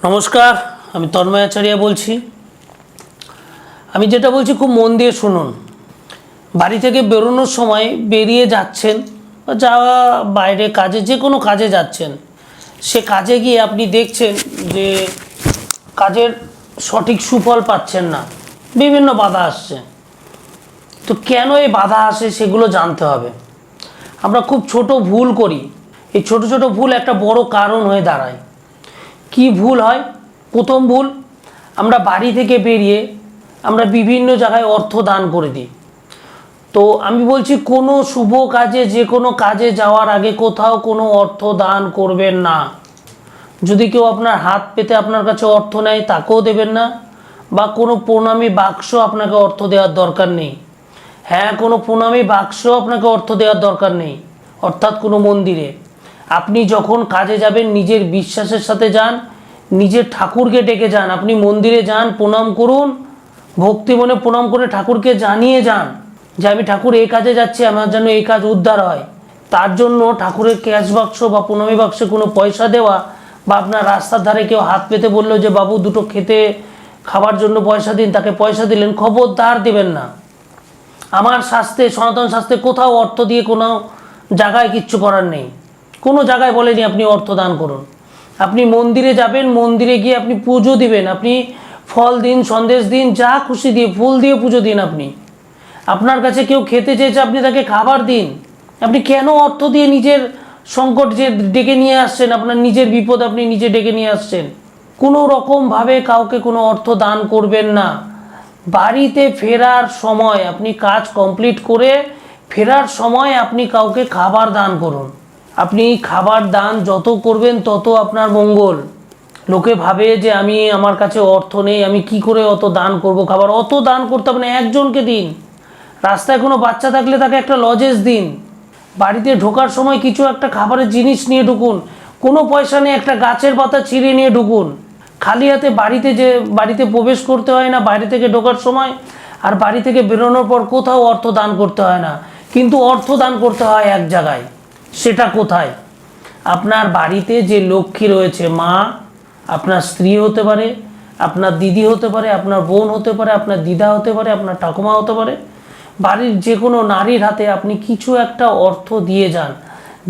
নমস্কার, আমি তন্ময় আচার্য বলছি। আমি যেটা বলছি খুব মন দিয়ে শুনুন। বাড়ি থেকে বেরোনোর সময় বেরিয়ে যাচ্ছেন বা যাওয়া বাইরে কাজে, যে কোনো কাজে যাচ্ছেন, সে কাজে গিয়ে আপনি দেখছেন যে কাজের সঠিক সুফল পাচ্ছেন না, বিভিন্ন বাধা আসছে। তো কেন এই বাধা আসে সেগুলো জানতে হবে। আমরা খুব ছোট ভুল করি, এই ছোট ছোট ভুল একটা বড় কারণ হয়ে দাঁড়ায়। কি ভুল হয়? প্রথম ভুল, আমরা বাড়ি থেকে বেরিয়ে আমরা বিভিন্ন জায়গায় অর্থ দান করে দিই। তো আমি বলছি, কোনো শুভ কাজে, যে কোনো কাজে যাওয়ার আগে কোথাও কোনো অর্থ দান করবেন না। যদি কেউ আপনার হাত পেতে আপনার কাছে অর্থ নেয়, তাকেও দেবেন না। বা কোনো প্রণামী বাক্স আপনাকে অর্থ দেওয়ার দরকার নেই। হ্যাঁ, কোনো প্রণামী বাক্স আপনাকে অর্থ দেওয়ার দরকার নেই। অর্থাৎ কোনো মন্দিরে আপনি যখন কাজে যাবেন, নিজের বিশ্বাসের সাথে যান, নিজের ঠাকুরকে ডেকে যান। আপনি মন্দিরে যান, প্রণাম করুন, ভক্তি মনে প্রণাম করে ঠাকুরকে জানিয়ে যান যে আমি ঠাকুর এই কাজে যাচ্ছি, আমার যেন এই কাজ উদ্ধার হয়। তার জন্য ঠাকুরের ক্যাশ বাক্স বা প্রণামী বাক্সে কোনো পয়সা দেওয়া, বা আপনার রাস্তার ধারে কেউ হাত পেতে বললো যে বাবু দুটো খেতে খাবার জন্য পয়সা দিন, তাকে পয়সা দিলেন, খবরদার দেবেন না। আমার শাস্ত্রে, সনাতন শাস্ত্রে কোথাও অর্থ দিয়ে কোনো জায়গায় কিচ্ছু করার নেই। কোনো জায়গায় বলেনি আপনি অর্থ দান করুন। আপনি মন্দিরে যাবেন, মন্দিরে গিয়ে আপনি পুজো দিবেন, আপনি ফল দিন, সন্দেশ দিন, যা খুশি দিয়ে, ফুল দিয়ে পুজো দিন। আপনি আপনার কাছে কেউ খেতে চেয়েছে, আপনি তাকে খাবার দিন। আপনি কেন অর্থ দিয়ে নিজের সংকট যে ডেকে নিয়ে আসছেন, আপনার নিজের বিপদ আপনি নিজে ডেকে নিয়ে আসছেন? কোনো রকমভাবে কাউকে কোনো অর্থ দান করবেন না। বাড়িতে ফেরার সময় আপনি কাজ কমপ্লিট করে ফেরার সময় আপনি কাউকে খাবার দান করুন। আপনি খাবার দান যত করবেন তত আপনার মঙ্গল। লোকে ভাবে যে আমার কাছে অর্থ নেই, আমি কি করে অত দান করব খাবার? অত দান করতে হবে না, একজনকে দিন। রাস্তায় কোনো বাচ্চা থাকলে তাকে একটা লজেস দিন। বাড়িতে ঢোকার সময় কিছু একটা খাবারের জিনিস নিয়ে ঢুকুন। কোনো পয়সা নেই, একটা গাছের পাতা ছিঁড়ে নিয়ে ঢুকুন। খালি হাতে বাড়িতে প্রবেশ করতে হয় না বাইরে থেকে ঢোকার সময়, আর বাড়ি থেকে বেরোনোর পর কোথাও অর্থ দান করতে হয় না। কিন্তু অর্থ দান করতে হয় এক জায়গায়। সেটা কোথায়? আপনার বাড়িতে যে লক্ষ্মী রয়েছে, মা, আপনার স্ত্রী হতে পারে, আপনার দিদি হতে পারে, আপনার বোন হতে পারে, আপনার দিদা হতে পারে, আপনার ঠাকুমা হতে পারে। বাড়ির যে কোনো নারীর হাতে আপনি কিছু একটা অর্থ দিয়ে যান।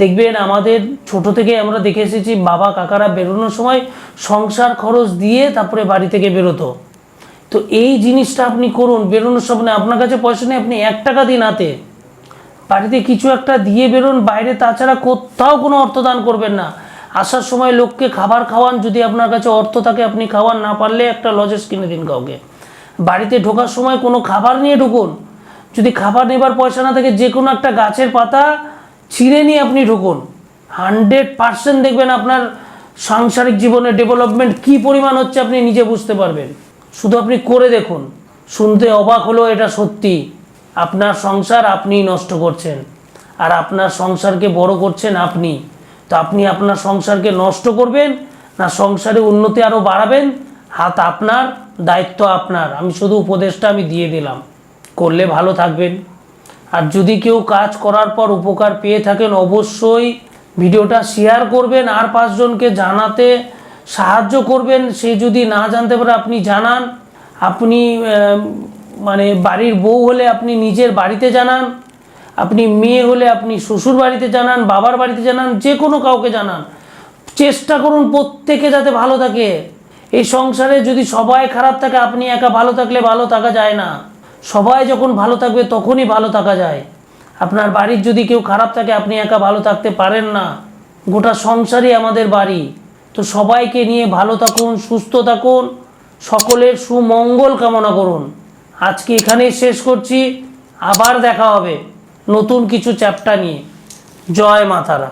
দেখবেন আমাদের ছোট থেকে আমরা দেখে এসেছি, বাবা কাকারা বেরোনোর সময় সংসার খরচ দিয়ে তারপরে বাড়ি থেকে বেরোতো। তো এই জিনিসটা আপনি করুন। বেরোনোর সময় আপনার কাছে পয়সা নেই, আপনি 1 টাকা দিন হাতে, বাড়িতে কিছু একটা দিয়ে বেরোন বাইরে। তাছাড়া কোথাও কোনো অর্থ দান করবেন না। আসার সময় লোককে খাবার খাওয়ান, যদি আপনার কাছে অর্থ থাকে আপনি খাওয়ান, না পারলে একটা লজেস কিনে দিন কাউকে। বাড়িতে ঢোকার সময় কোনো খাবার নিয়ে ঢুকুন। যদি খাবার নেবার পয়সা না থাকে, যে কোনো একটা গাছের পাতা ছিঁড়ে নিয়ে আপনি ঢুকুন। 100% দেখবেন আপনার সাংসারিক জীবনে ডেভেলপমেন্ট কী পরিমাণ হচ্ছে আপনি নিজে বুঝতে পারবেন। শুধু আপনি করে দেখুন। শুনতে অবাক হলেও এটা সত্যি। আপনার সংসার আপনিই নষ্ট করছেন, আর আপনার সংসারকে বড় করছেন আপনি। তো আপনি আপনার সংসারকে নষ্ট করবেন না সংসারে উন্নতি আরও বাড়াবেন? হাত আপনার, দায়িত্ব আপনার। আমি শুধু উপদেশটা দিয়ে দিলাম, করলে ভালো থাকবেন। আর যদি কেউ কাজ করার পর উপকার পেয়ে থাকেন, অবশ্যই ভিডিওটা শেয়ার করবেন, আর 5 জনকে জানাতে সাহায্য করবেন। সে যদি না জানতে পারে আপনি জানান। আপনি বাড়ির বউ হলে আপনি নিজের বাড়িতে জানান, আপনি মেয়ে হলে আপনি শ্বশুর বাড়িতে জানান, বাবার বাড়িতে জানান, যে কোনো কাউকে জানান। চেষ্টা করুন প্রত্যেকে যাতে ভালো থাকে। এই সংসারে যদি সবাই খারাপ থাকে, আপনি একা ভালো থাকলে ভালো থাকা যায় না। সবাই যখন ভালো থাকবে তখনই ভালো থাকা যায়। আপনার বাড়ির যদি কেউ খারাপ থাকে, আপনি একা ভালো থাকতে পারেন না। গোটা সংসারই আমাদের বাড়ি। তো সবাইকে নিয়ে ভালো থাকুন, সুস্থ থাকুন, সকলের সুমঙ্গল কামনা করুন। আজকে এখানেই শেষ করছি। আবার দেখা হবে নতুন কিছু চ্যাপ্টার নিয়ে। জয় মা তারা।